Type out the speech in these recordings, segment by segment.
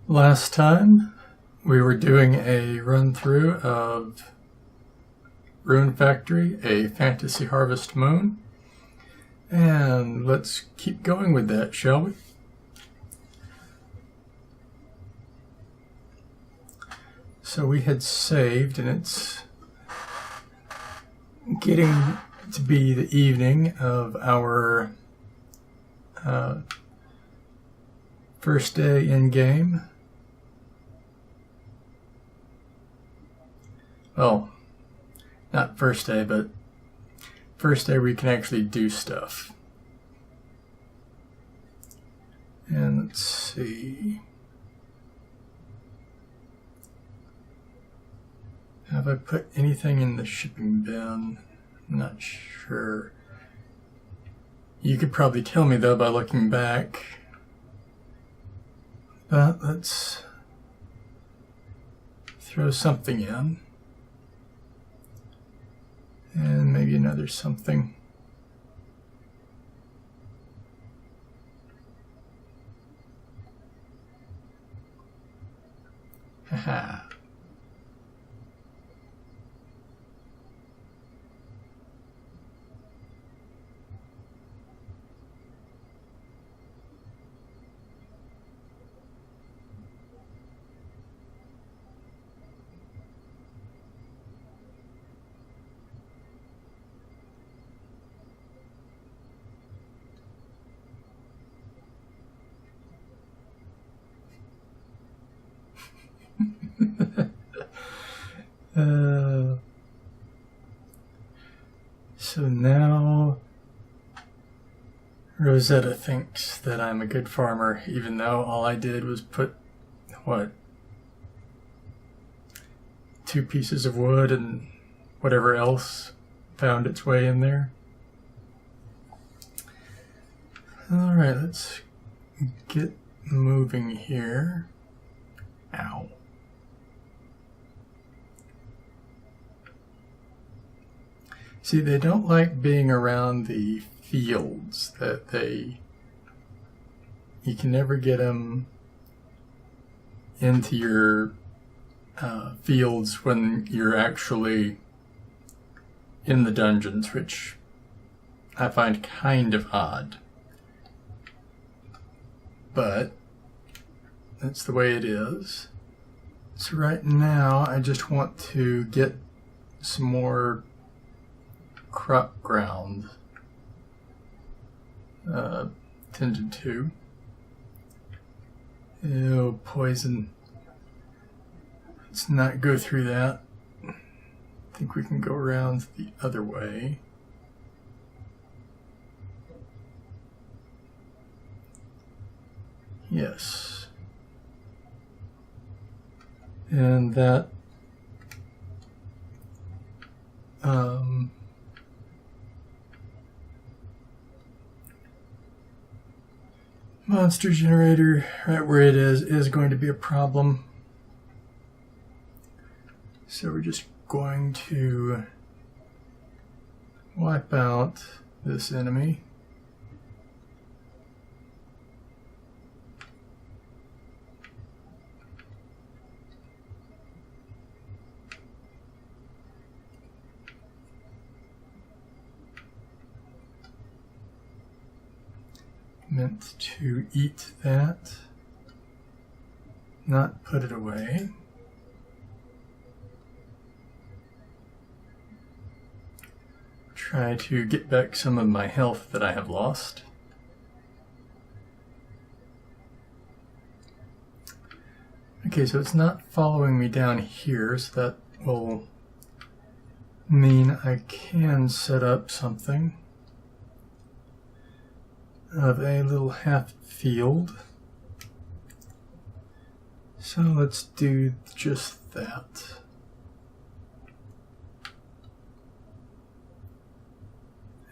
Last time we were doing a run through of Rune Factory, a Fantasy Harvest Moon, and let's keep going with that, shall we? So we had saved, and it's getting to be the evening of our first day in game. Well, not first day, but first day we can actually do stuff. And let's see. Have I put anything in the shipping bin? I'm not sure. You could probably tell me though by looking back. But let's throw something in. And maybe another something. Haha. So now Rosetta thinks that I'm a good farmer, even though all I did was put, what, 2 pieces of wood and whatever else found its way in there. Alright, let's get moving here. Ow. See, they don't like being around the fields you can never get them into your fields when you're actually in the dungeons, which I find kind of odd. But that's the way it is. So right now I just want to get some more crop ground tended to. Ew, poison. Let's not go through that. I think we can go around the other way. Yes. And that monster generator right where it is going to be a problem. So we're just going to wipe out this enemy. Meant to eat that, not put it away. Try to get back some of my health that I have lost. Okay, so it's not following me down here, so that will mean I can set up something of a little half field. So let's do just that.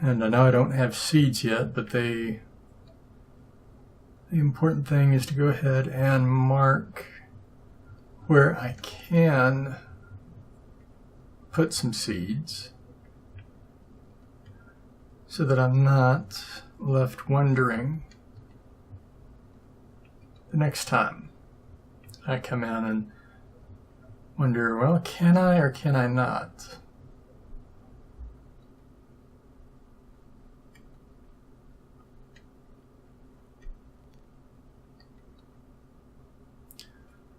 And I know I don't have seeds yet, but the important thing is to go ahead and mark where I can put some seeds so that I'm not left wondering the next time. I come in and wonder, well, can I or can I not?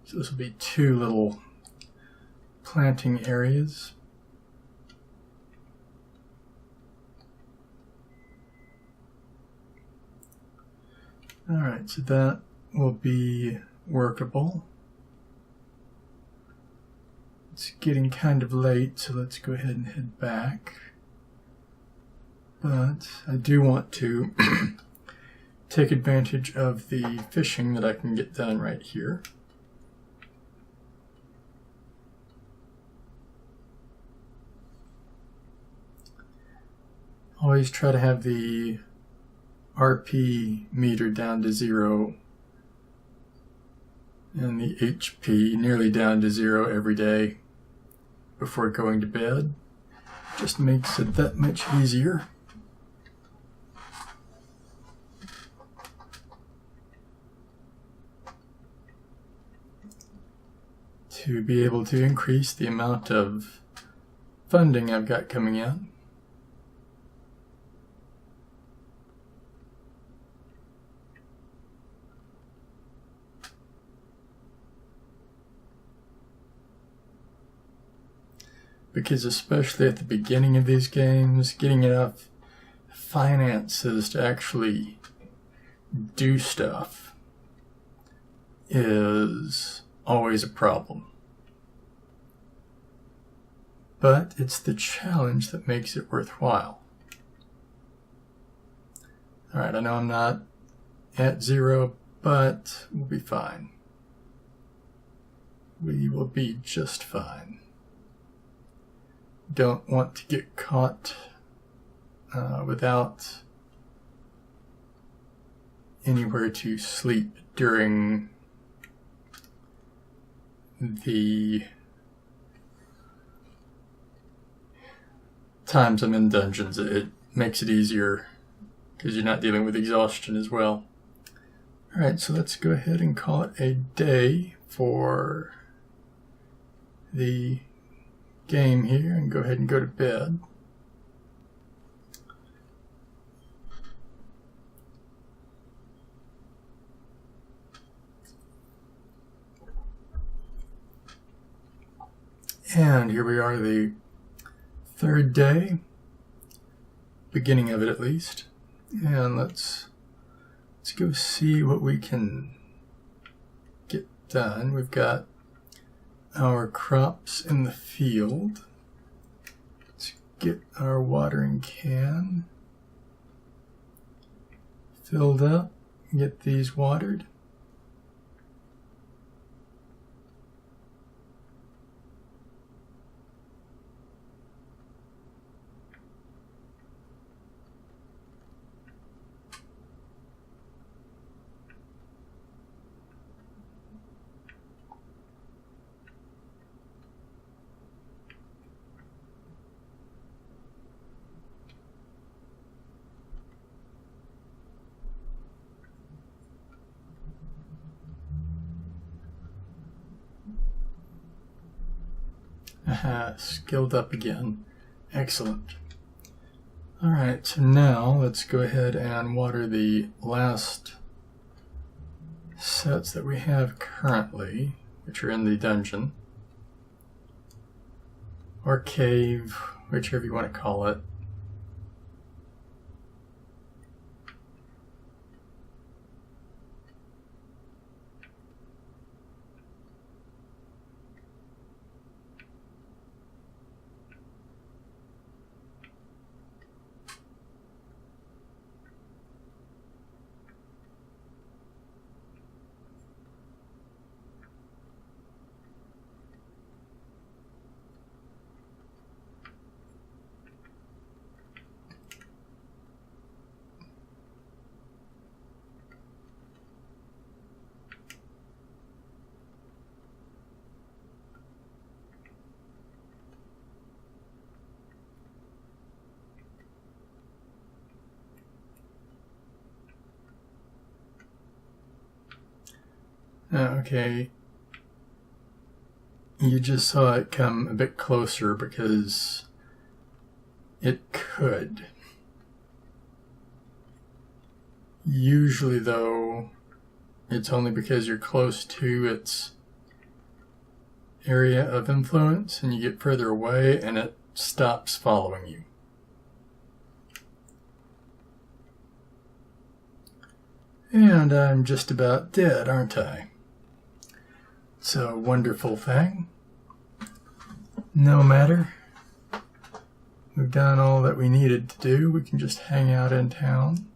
So this will be 2 little planting areas. All right, so that will be workable. It's getting kind of late, so let's go ahead and head back. But I do want to take advantage of the fishing that I can get done right here. Always try to have the RP meter down to 0 and the HP nearly down to 0 every day before going to bed. Just makes it that much easier. To be able to increase the amount of funding I've got coming in. Because especially at the beginning of these games, getting enough finances to actually do stuff is always a problem. But it's the challenge that makes it worthwhile. Alright, I know I'm not at 0, but we'll be fine. We will be just fine. Don't want to get caught without anywhere to sleep during the times I'm in dungeons. It makes it easier because you're not dealing with exhaustion as well. Alright, so let's go ahead and call it a day for the game here and go ahead and go to bed. And here we are, the 3rd day, beginning of it at least. And let's go see what we can get done. We've got our crops in the field. Let's get our watering can filled up, get these watered. Aha, skilled up again. Excellent. Alright, so now let's go ahead and water the last sets that we have currently, which are in the dungeon. Or cave, whichever you want to call it. Okay, you just saw it come a bit closer because it could. Usually, though, it's only because you're close to its area of influence and you get further away and it stops following you. And I'm just about dead, aren't I? It's a wonderful thing. No matter. We've done all that we needed to do. We can just hang out in town.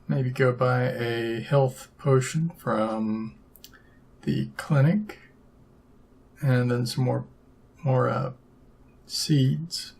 Maybe go buy a health potion from the clinic. And then some more seeds.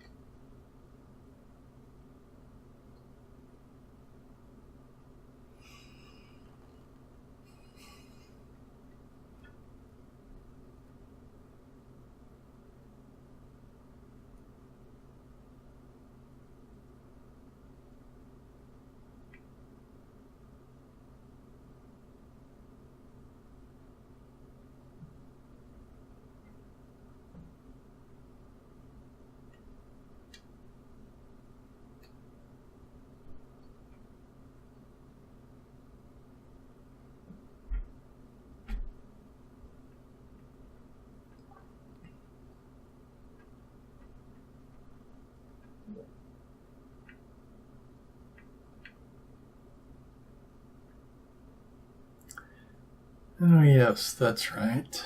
Oh yes, that's right.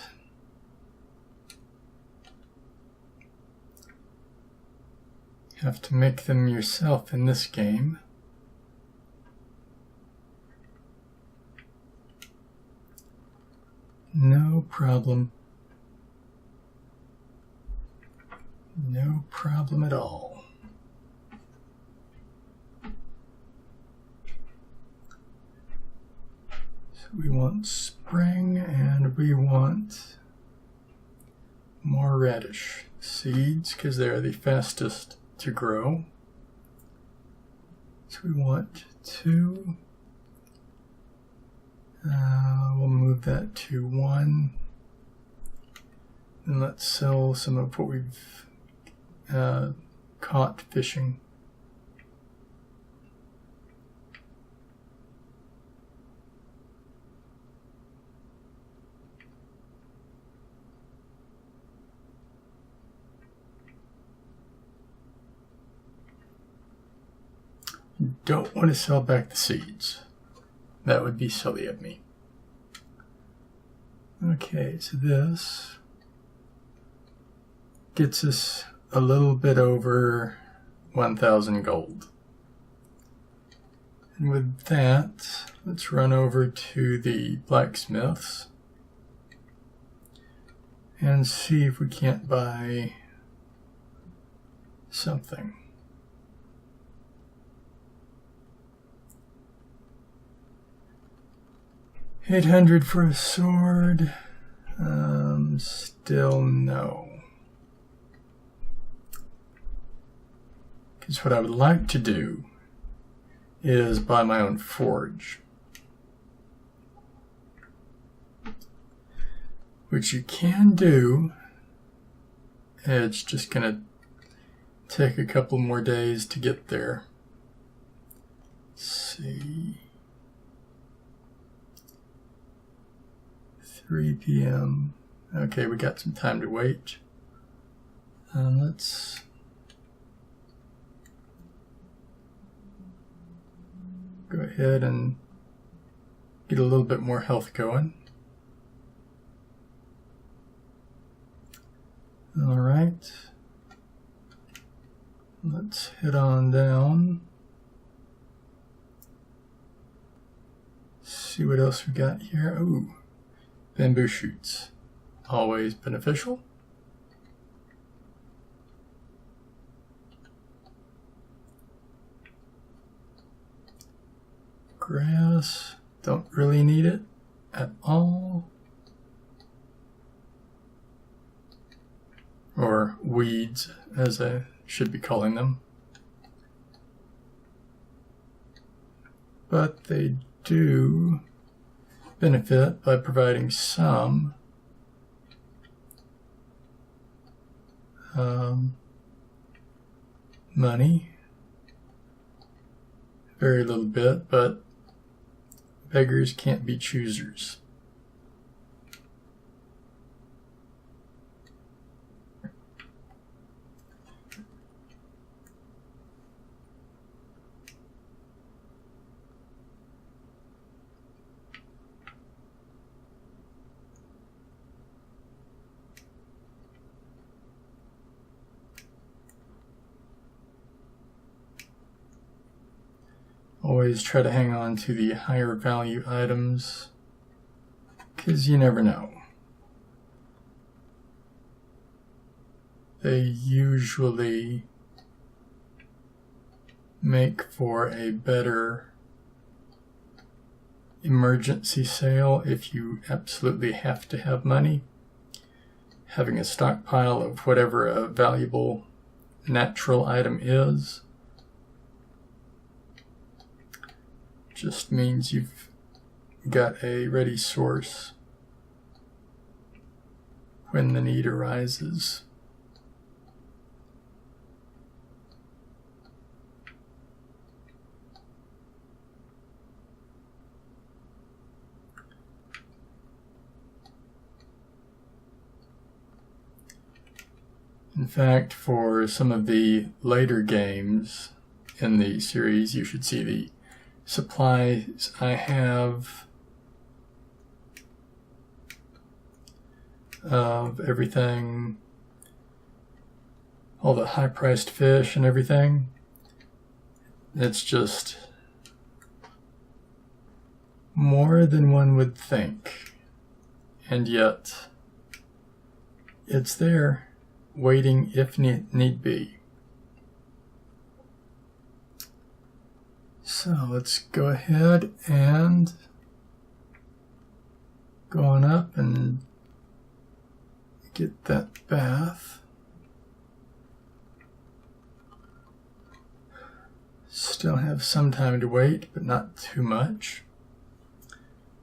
You have to make them yourself in this game. No problem. No problem at all. We want spring and we want more radish seeds because they're the fastest to grow. So we want 2. We'll move that to 1. And let's sell some of what we've caught fishing. Don't want to sell back the seeds. That would be silly of me. Okay, so this gets us a little bit over 1,000 gold. And with that, let's run over to the blacksmiths and see if we can't buy something. 800 for a sword. Still no. Because what I would like to do is buy my own forge. Which you can do. It's just going to take a couple more days to get there. Let's see. 3 p.m. Okay, we got some time to wait. Let's go ahead and get a little bit more health going. All right. Let's head on down. See what else we got here. Ooh. Bamboo shoots, always beneficial. Grass, don't really need it at all. Or weeds, as I should be calling them. But they do benefit by providing some money. Very little bit, but beggars can't be choosers. Always try to hang on to the higher value items, because you never know. They usually make for a better emergency sale if you absolutely have to have money. Having a stockpile of whatever a valuable natural item is just means you've got a ready source when the need arises. In fact, for some of the later games in the series, you should see the supplies I have of everything, all the high-priced fish and everything. It's just more than one would think, and yet it's there, waiting if need be. So let's go ahead and go on up and get that bath. Still have some time to wait, but not too much.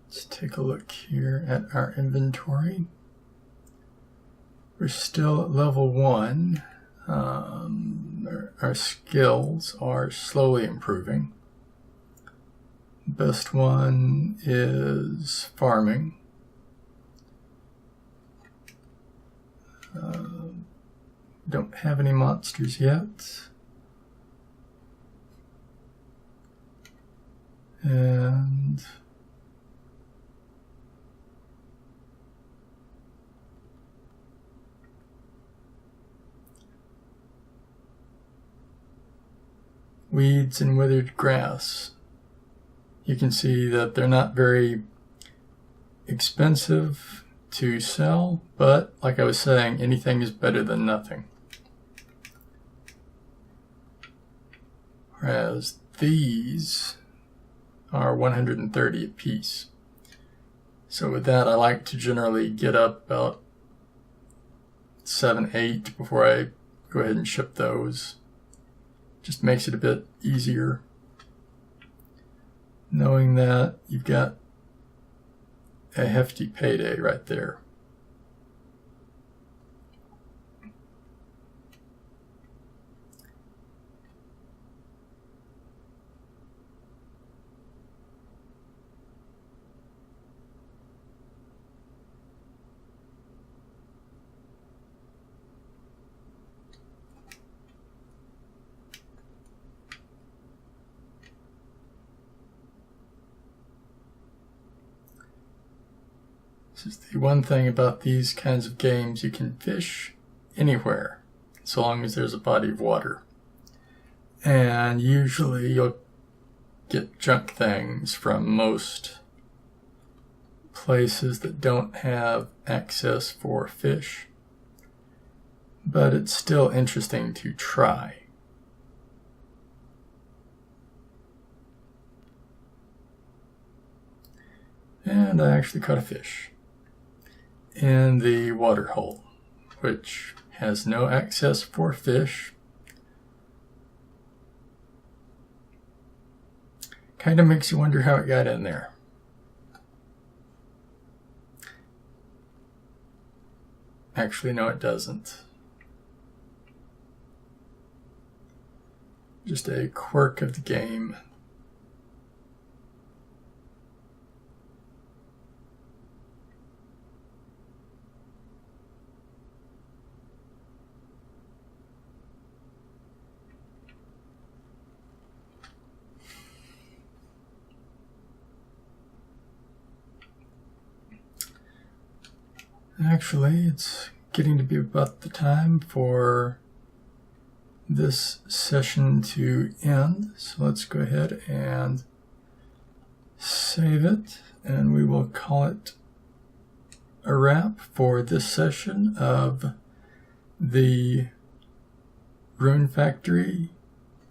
Let's take a look here at our inventory. We're still at level 1. Our skills are slowly improving. Best one is farming. Don't have any monsters yet. And weeds and withered grass. You can see that they're not very expensive to sell, but like I was saying, anything is better than nothing. Whereas these are 130 a piece. So with that, I like to generally get up about 7, 8 before I go ahead and ship those. Just makes it a bit easier, knowing that you've got a hefty payday right there. This is the one thing about these kinds of games: you can fish anywhere, so long as there's a body of water. And usually you'll get junk things from most places that don't have access for fish. But it's still interesting to try. And I actually caught a fish in the water hole, which has no access for fish. Kind of makes you wonder how it got in there. Actually, no, it doesn't. just a quirk of the game. Actually, it's getting to be about the time for this session to end. So let's go ahead and save it, and we will call it a wrap for this session of the Rune Factory,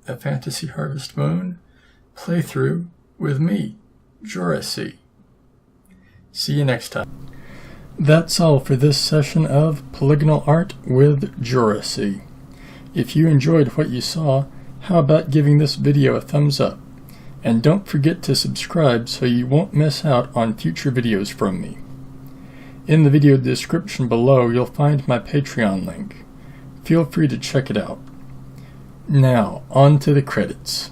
a Fantasy Harvest Moon playthrough with me, JoRaSe. See you next time. That's all for this session of Polygonal Art with JoRaSe. If you enjoyed what you saw, how about giving this video a thumbs up? And don't forget to subscribe so you won't miss out on future videos from me. In the video description below, you'll find my Patreon link. Feel free to check it out. Now, on to the credits.